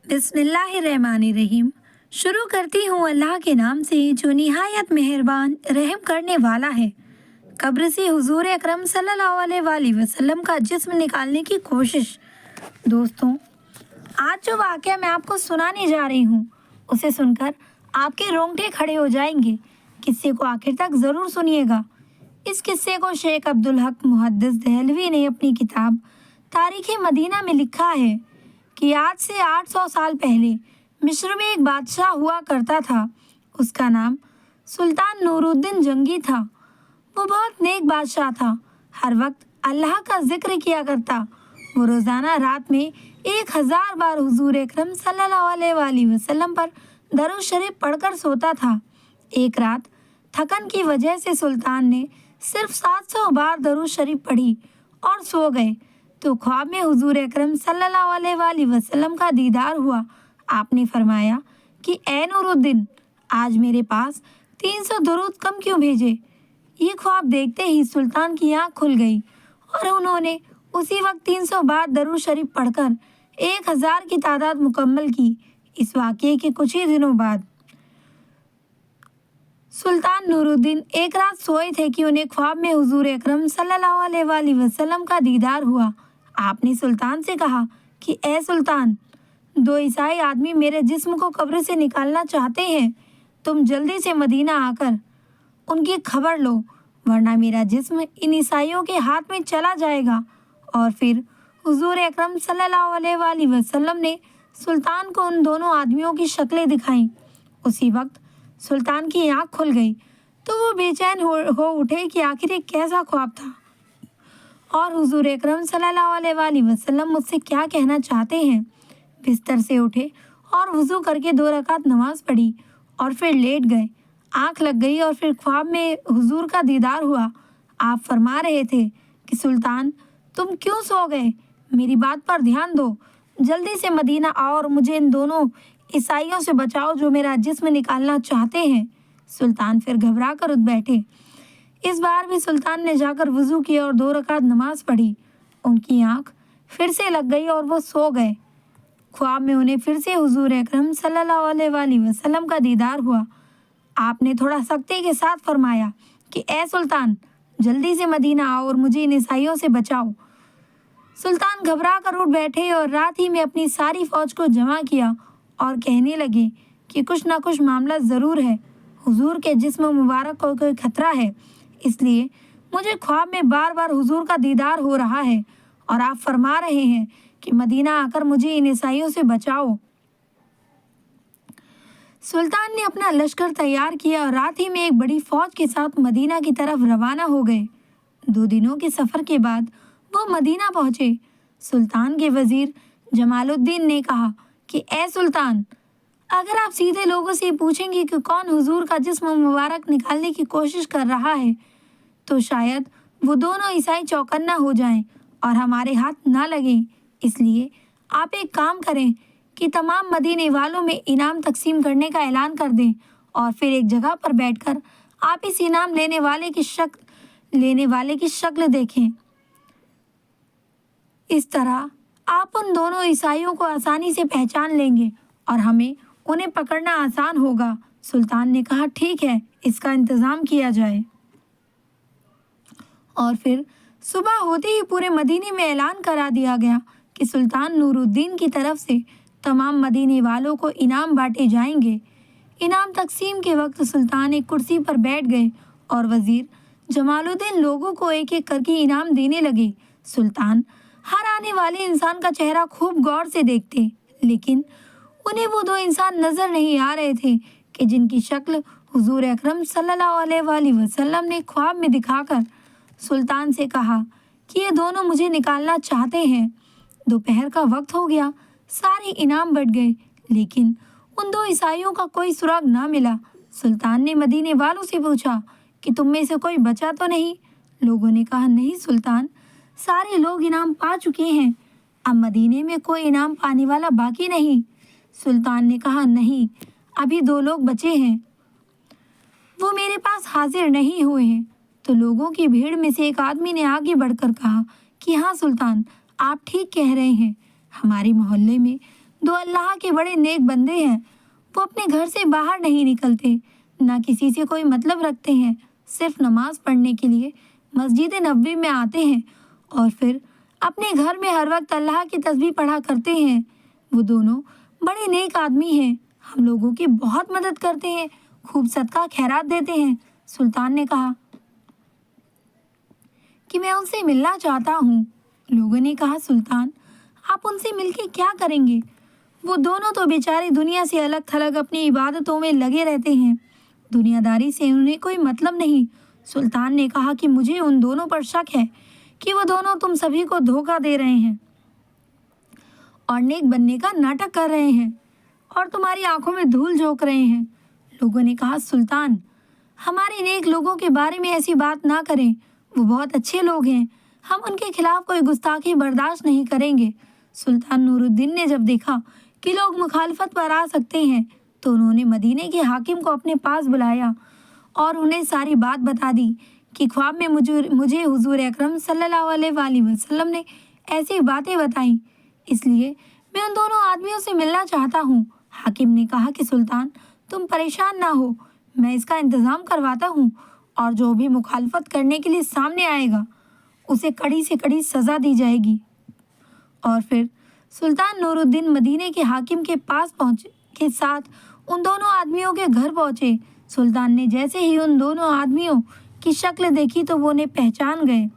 बिस्मिल्लाहिर्रहमानिर्रहीम। शुरू करती हूँ अल्लाह के नाम से जो निहायत मेहरबान रहम करने वाला है। कब्र से हुजूर अकरम सल्लल्लाहु अलैहि वसल्लम का जिस्म निकालने की कोशिश। दोस्तों, आज जो वाक़या मैं आपको सुनाने जा रही हूँ उसे सुनकर आपके रोंगटे खड़े हो जाएंगे। किस्से को आखिर तक ज़रूर सुनिएगा। इस किस्से को शेख अब्दुल हक मुहद्दिस दहलवी ने अपनी किताब तारीख़ मदीना में लिखा है कि आज से 800 साल पहले मिस्र में एक बादशाह हुआ करता था। उसका नाम सुल्तान नूरुद्दीन जंगी था। वो बहुत नेक बादशाह था। हर वक्त अल्लाह का जिक्र किया करता। वो रोज़ाना रात में 1000 बार हुजूर अकरम सल्लल्लाहु अलैहि वसल्लम पर दरूद शरीफ पढ़कर सोता था। एक रात थकन की वजह से सुल्तान ने सिर्फ 700 बार दरूद शरीफ पढ़ी और सो गए तो ख्वाब में हुजूर अकरम सल्लल्लाहु अलैहि वसल्लम का दीदार हुआ। आपने फरमाया कि ए नूरुद्दीन, आज मेरे पास 300 दरूद कम क्यों भेजे। ये ख्वाब देखते ही सुल्तान की आंख खुल गई और उन्होंने उसी वक्त 300 बार दरूद शरीफ पढ़कर 1000 की तादाद मुकम्मल की। इस वाक़ये के कुछ ही दिनों बाद सुल्तान नूरुद्दीन एक रात सोए थे कि उन्हें ख्वाब में हुजूर अकरम सल्लल्लाहु अलैहि वसल्लम का दीदार हुआ। आपने सुल्तान से कहा कि ए सुल्तान, 2 ईसाई आदमी मेरे जिस्म को कब्र से निकालना चाहते हैं। तुम जल्दी से मदीना आकर उनकी खबर लो, वरना मेरा जिस्म इन ईसाइयों के हाथ में चला जाएगा। और फिर हुजूर अकरम सल्लल्लाहु अलैहि वसल्लम ने सुल्तान को उन दोनों आदमियों की शक्लें दिखाईं। उसी वक्त सुल्तान की आंख खुल गई तो वो बेचैन हो उठे कि आखिर ये कैसा ख्वाब था और हुजूर अकरम सल्लल्लाहु अलैहि वसल्लम मुझसे क्या कहना चाहते हैं। बिस्तर से उठे और वज़ू करके 2 रकात नमाज पढ़ी और फिर लेट गए। आंख लग गई और फिर ख्वाब में हुजूर का दीदार हुआ। आप फरमा रहे थे कि सुल्तान, तुम क्यों सो गए, मेरी बात पर ध्यान दो, जल्दी से मदीना आओ और मुझे इन दोनों ईसाइयों से बचाओ जो मेरा जिस्म निकालना चाहते हैं। सुल्तान फिर घबरा कर उठ बैठे। इस बार भी सुल्तान ने जाकर वज़ू किया और 2 रकात नमाज पढ़ी। उनकी आंख फिर से लग गई और वो सो गए। ख्वाब में उन्हें फिर से हुजूर अकरम सल्लल्लाहु अलैहि वसल्लम का दीदार हुआ। आपने थोड़ा सख्ती के साथ फरमाया कि ए सुल्तान, जल्दी से मदीना आओ और मुझे इन ईसाइयों से बचाओ। सुल्तान घबरा कर उठ बैठे और रात ही में अपनी सारी फौज को जमा किया और कहने लगे कि कुछ ना कुछ मामला ज़रूर है। हुजूर के जिस्म मुबारक को कोई खतरा है, इसलिए मुझे ख्वाब में बार बार हुजूर का दीदार हो रहा है और आप फरमा रहे हैं कि मदीना आकर मुझे इन ईसाइयों से बचाओ। सुल्तान ने अपना लश्कर तैयार किया और रात ही में एक बड़ी फौज के साथ मदीना की तरफ रवाना हो गए। 2 दिनों के सफ़र के बाद वो मदीना पहुँचे। सुल्तान के वज़ीर जमालुद्दीन ने कहा कि ए सुल्तान, अगर आप सीधे लोगों से पूछेंगे कि कौन हुजूर का जिस्म मुबारक निकालने की कोशिश कर रहा है तो शायद वो दोनों ईसाई चौकन्ना हो जाएं और हमारे हाथ ना लगें। इसलिए आप एक काम करें कि तमाम मदीने वालों में इनाम तकसीम करने का ऐलान कर दें और फिर एक जगह पर बैठकर आप इस इनाम लेने वाले की शक्ल देखें। इस तरह आप उन दोनों ईसाइयों को आसानी से पहचान लेंगे और हमें उन्हें पकड़ना आसान होगा। सुल्तान ने कहा, ठीक है, इसका इंतज़ाम किया जाए। और फिर सुबह होते ही पूरे मदीने में ऐलान करा दिया गया कि सुल्तान नूरुद्दीन की तरफ से तमाम मदीने वालों को इनाम बांटे जाएंगे। इनाम तकसीम के वक्त सुल्तान एक कुर्सी पर बैठ गए और वज़ीर जमालुद्दीन लोगों को एक एक करके इनाम देने लगे। सुल्तान हर आने वाले इंसान का चेहरा खूब गौर से देखते, लेकिन उन्हें वो 2 इंसान नज़र नहीं आ रहे थे कि जिनकी शक्ल हुजूर अकरम सल्लल्लाहु अलैहि वसल्लम ने ख्वाब में दिखाकर सुल्तान से कहा कि ये दोनों मुझे निकालना चाहते हैं। दोपहर का वक्त हो गया, सारे इनाम बढ़ गए, लेकिन उन 2 ईसाइयों का कोई सुराग ना मिला। सुल्तान ने मदीने वालों से पूछा कि तुम में से कोई बचा तो नहीं। लोगों ने कहा, नहीं सुल्तान, सारे लोग इनाम पा चुके हैं, अब मदीने में कोई इनाम पाने वाला बाकी नहीं। सुल्तान ने कहा, नहीं, अभी 2 लोग बचे हैं, वो मेरे पास हाजिर नहीं हुए हैं। तो लोगों की भीड़ में से एक आदमी ने आगे बढ़कर कहा कि हाँ सुल्तान, आप ठीक कह रहे हैं, हमारे मोहल्ले में दो अल्लाह के बड़े नेक बंदे हैं। वो अपने घर से बाहर नहीं निकलते, ना किसी से कोई मतलब रखते हैं, सिर्फ नमाज पढ़ने के लिए मस्जिद नबवी में आते हैं और फिर अपने घर में हर वक्त अल्लाह की तस्बीह पढ़ा करते हैं। वो दोनों बड़े नेक आदमी हैं, हम लोगों की बहुत मदद करते हैं, खूब सदका खैरात देते हैं। सुल्तान ने कहा कि मैं उनसे मिलना चाहता हूँ। लोगों ने कहा, सुल्तान आप उनसे मिलके क्या करेंगे? वो दोनों तो बेचारे दुनिया से अलग थलग अपनी इबादतों में लगे रहते हैं, दुनियादारी से उन्हें कोई मतलब नहीं। सुल्तान ने कहा कि मुझे उन दोनों पर शक है कि वो दोनों तुम सभी को धोखा दे रहे हैं और नेक बनने का नाटक कर रहे हैं और तुम्हारी आंखों में धूल झोंक रहे हैं। लोगों ने कहा, सुल्तान हमारे नेक लोगों के बारे में ऐसी बात ना करें, वो बहुत अच्छे लोग हैं, हम उनके खिलाफ कोई गुस्ताखी बर्दाश्त नहीं करेंगे। सुल्तान नूरुद्दीन ने जब देखा कि लोग मुखालफत पर आ सकते हैं तो उन्होंने मदीने के हाकिम को अपने पास बुलाया और उन्हें सारी बात बता दी कि ख्वाब में मुझे हुजूर अकरम सल्लल्लाहु अलैहि वसल्लम ने ऐसी बातें बताई, इसलिए मैं उन दोनों आदमियों से मिलना चाहता हूँ। हाकिम ने कहा कि सुल्तान तुम परेशान ना हो, मैं इसका इंतज़ाम करवाता हूँ और जो भी मुखालफत करने के लिए सामने आएगा उसे कड़ी से कड़ी सज़ा दी जाएगी। और फिर सुल्तान नूरुद्दीन मदीने के हाकिम के पास पहुँचे के साथ उन दोनों आदमियों के घर पहुँचे। सुल्तान ने जैसे ही उन दोनों आदमियों की शक्ल देखी तो वो उन्हें पहचान गए,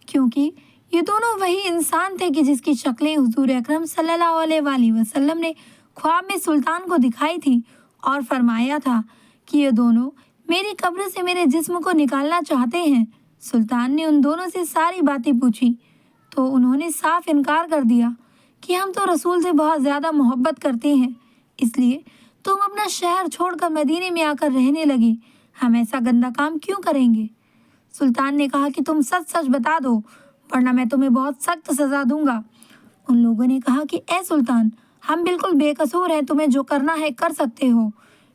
क्योंकि ये दोनों वही इंसान थे कि जिसकी शक्लें हुजूर अकरम सल्लल्लाहु अलैहि वसल्लम ने ख्वाब में सुल्तान को दिखाई थी और फरमाया था कि ये दोनों मेरी कब्र से मेरे जिस्म को निकालना चाहते हैं। सुल्तान ने उन दोनों से सारी बातें पूछी तो उन्होंने साफ इनकार कर दिया कि हम तो रसूल से बहुत ज़्यादा मोहब्बत करते हैं, इसलिए तुम अपना शहर छोड़कर मदीने में आकर रहने लगे, हम ऐसा गंदा काम क्यों करेंगे? सुल्तान ने कहा कि तुम सच सच बता दो वरना मैं तुम्हें बहुत सख्त सज़ा दूंगा। उन लोगों ने कहा कि ए सुल्तान हम बिल्कुल बेकसूर हैं, तुम्हें जो करना है कर सकते हो।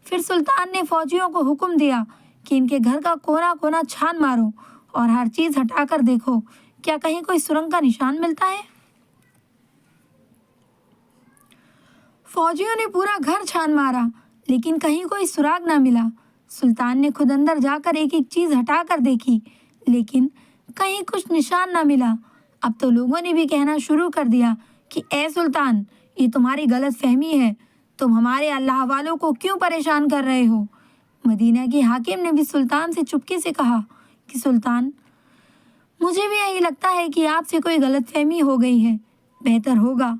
फिर सुल्तान ने फौजियों को हुक्म दिया कि इनके घर का कोना कोना छान मारो और हर चीज़ हटाकर देखो, क्या कहीं कोई सुरंग का निशान मिलता है? फौजियों ने पूरा घर छान मारा लेकिन कहीं कोई सुराग ना मिला। सुल्तान ने खुद अंदर जाकर एक एक चीज़ हटाकर देखी लेकिन कहीं कुछ निशान ना मिला। अब तो लोगों ने भी कहना शुरू कर दिया कि ए सुल्तान ये तुम्हारी गलत फहमी है, तुम हमारे अल्लाह वालों को क्यों परेशान कर रहे हो? मदीना के हाकिम ने भी सुल्तान से चुपके से कहा कि सुल्तान मुझे भी यही लगता है कि आपसे कोई गलतफहमी हो गई है, बेहतर होगा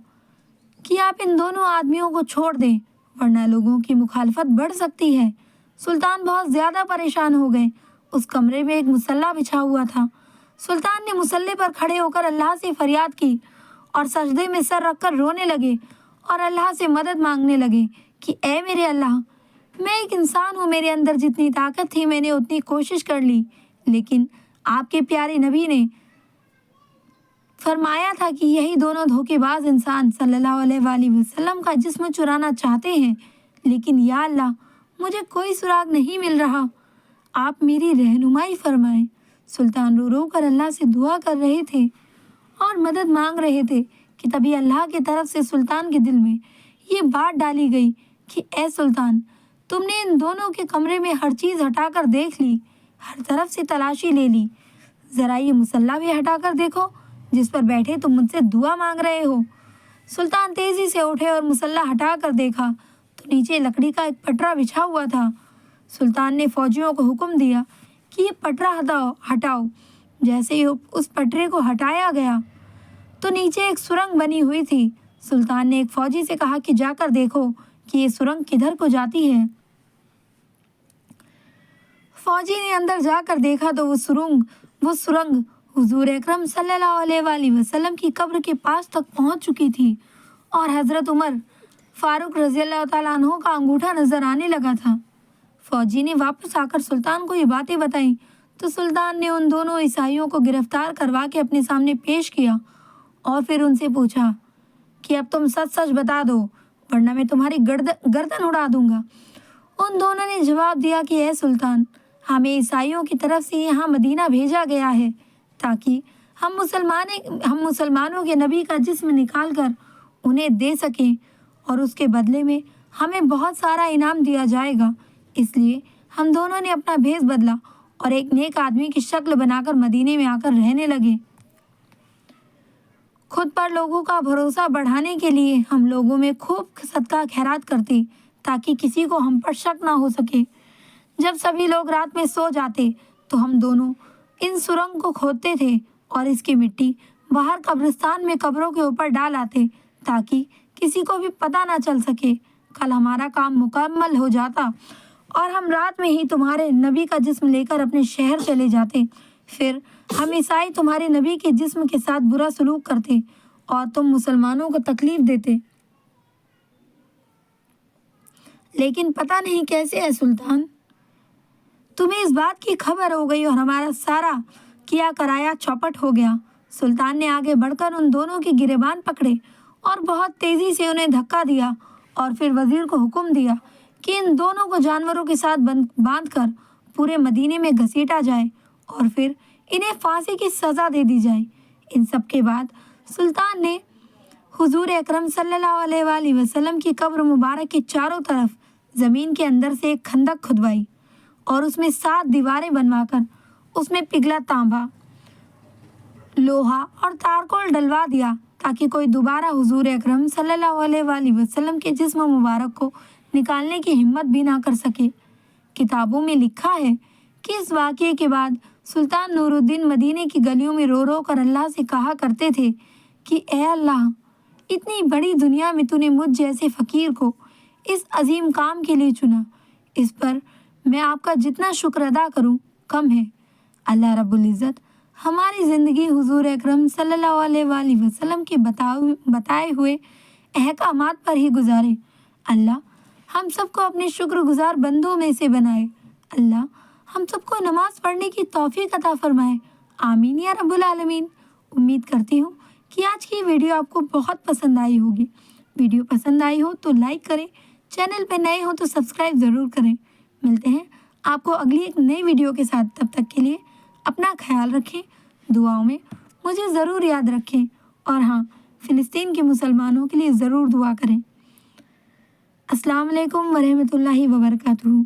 कि आप इन दोनों आदमियों को छोड़ दें वरना लोगों की मुखालफत बढ़ सकती है। सुल्तान बहुत ज़्यादा परेशान हो गए। उस कमरे में एक मुसल्ला बिछा हुआ था। सुल्तान ने मुसल्ले पर खड़े होकर अल्लाह से फरियाद की और सजदे में सर रखकर रोने लगे और अल्लाह से मदद मांगने लगे कि ए मेरे अल्लाह, मैं एक इंसान हूँ, मेरे अंदर जितनी ताकत थी मैंने उतनी कोशिश कर ली, लेकिन आपके प्यारे नबी ने फरमाया था कि यही दोनों धोखेबाज इंसान सल्लल्लाहु अलैहि वसल्लम का जिस्म चुराना चाहते हैं, लेकिन या अल्लाह मुझे कोई सुराग नहीं मिल रहा, आप मेरी रहनुमाई फरमाएं। सुल्तान रो रो कर अल्लाह से दुआ कर रहे थे और मदद मांग रहे थे कि तभी अल्लाह की तरफ से सुल्तान के दिल में ये बात डाली गई कि ए सुल्तान, तुमने इन दोनों के कमरे में हर चीज़ हटाकर देख ली, हर तरफ से तलाशी ले ली, ज़रा ये मुसल्ला भी हटाकर देखो जिस पर बैठे तुम मुझसे दुआ मांग रहे हो। सुल्तान तेज़ी से उठे और मुसल्ला हटा कर देखा तो नीचे लकड़ी का एक पटरा बिछा हुआ था। सुल्तान ने फौजियों को हुक्म दिया कि ये पटरा हटाओ। जैसे ही उस पटरे को हटाया गया तो नीचे एक सुरंग बनी हुई थी। सुल्तान ने एक फौजी से कहा कि जाकर देखो कि ये सुरंग किधर को जाती है। फौजी ने अंदर जाकर देखा तो वो सुरंग हुजूर अकरम सल्लल्लाहु अलैहि वसल्लम की कब्र के पास तक पहुंच चुकी थी और हज़रत उमर फारूक रज़ियल्लाहु ताला अन्हु का अंगूठा नजर आने लगा था। फौजी ने वापस आकर सुल्तान को ये बातें बताई तो सुल्तान ने उन दोनों ईसाइयों को गिरफ्तार करवा के अपने सामने पेश किया और फिर उनसे पूछा कि अब तुम सच सच बता दो वरना मैं तुम्हारी गर्दन उड़ा दूंगा। उन दोनों ने जवाब दिया कि ए सुल्तान, हमें ईसाइयों की तरफ से यहाँ मदीना भेजा गया है ताकि हम मुसलमानों के नबी का जिस्म निकाल कर उन्हें दे सकें और उसके बदले में हमें बहुत सारा इनाम दिया जाएगा। इसलिए हम दोनों ने अपना भेष बदला और एक नेक आदमी की शक्ल बनाकर मदीने में आकर रहने लगे। खुद पर लोगों का भरोसा बढ़ाने के लिए हम लोगों में खूब सदका खैरात करते ताकि किसी को हम पर शक ना हो सके। जब सभी लोग रात में सो जाते तो हम दोनों इन सुरंग को खोदते थे और इसकी मिट्टी बाहर कब्रिस्तान में कब्रों के ऊपर डाल आते ताकि किसी को भी पता ना चल सके। कल हमारा काम मुकम्मल हो जाता और हम रात में ही तुम्हारे नबी का जिस्म लेकर अपने शहर चले जाते। फिर हम ईसाई तुम्हारे नबी के जिस्म के साथ बुरा सलूक करते और तुम मुसलमानों को तकलीफ देते। लेकिन पता नहीं कैसे है सुल्तान, तुम्हें इस बात की खबर हो गई और हमारा सारा किया कराया चौपट हो गया। सुल्तान ने आगे बढ़कर उन दोनों के गिरेबान पकड़े और बहुत तेज़ी से उन्हें धक्का दिया और फिर वजीर को हुक्म दिया कि इन दोनों को जानवरों के साथ बांध कर पूरे मदीने में घसीटा जाए और फिर इन्हें फांसी की सज़ा दे दी जाए। इन सब के बाद सुल्तान ने हुजूर अकरम सल्लल्लाहु अलैहि वसल्लम की कब्र मुबारक के चारों तरफ ज़मीन के अंदर से एक खंदक खुदवाई और उसमें 7 दीवारें बनवाकर उसमें पिघला तांबा, लोहा और तारकोल डलवा दिया ताकि कोई दोबारा हुजूर अकरम सल्लल्लाहु अलैहि वसल्लम के जिस्म मुबारक को निकालने की हिम्मत भी ना कर सके। किताबों में लिखा है कि इस वाक़ये के बाद सुल्तान नूरुद्दीन मदीने की गलियों में रो रो कर अल्लाह से कहा करते थे कि ए अल्लाह, इतनी बड़ी दुनिया में तूने मुझ जैसे फ़कीर को इस अजीम काम के लिए चुना। इस पर मैं आपका जितना शुक्र अदा करूं कम है। अल्लाह रब्बुल इज़्ज़त हमारी ज़िंदगी हुजूर अकरम सल्लल्लाहु अलैहि वसल्लम के बताए हुए अहकामात पर ही गुजारे। अल्लाह हम सबको अपने शुक्रगुजार बंदों में से बनाए। अल्लाह हम सबको नमाज़ पढ़ने की तौफीक अता फरमाए। आमीन या रब्बुल आलमीन। उम्मीद करती हूँ कि आज की वीडियो आपको बहुत पसंद आई होगी। वीडियो पसंद आई हो तो लाइक करें, चैनल पे नए हो तो सब्सक्राइब ज़रूर करें। मिलते हैं आपको अगली एक नई वीडियो के साथ। तब तक के लिए अपना ख्याल रखें, दुआओं में मुझे ज़रूर याद रखें और हाँ, फ़िलिस्तीन के मुसलमानों के लिए ज़रूर दुआ करें। अस्सलाम वालेकुम वरहमतुल्लाहि वबरकातुहू।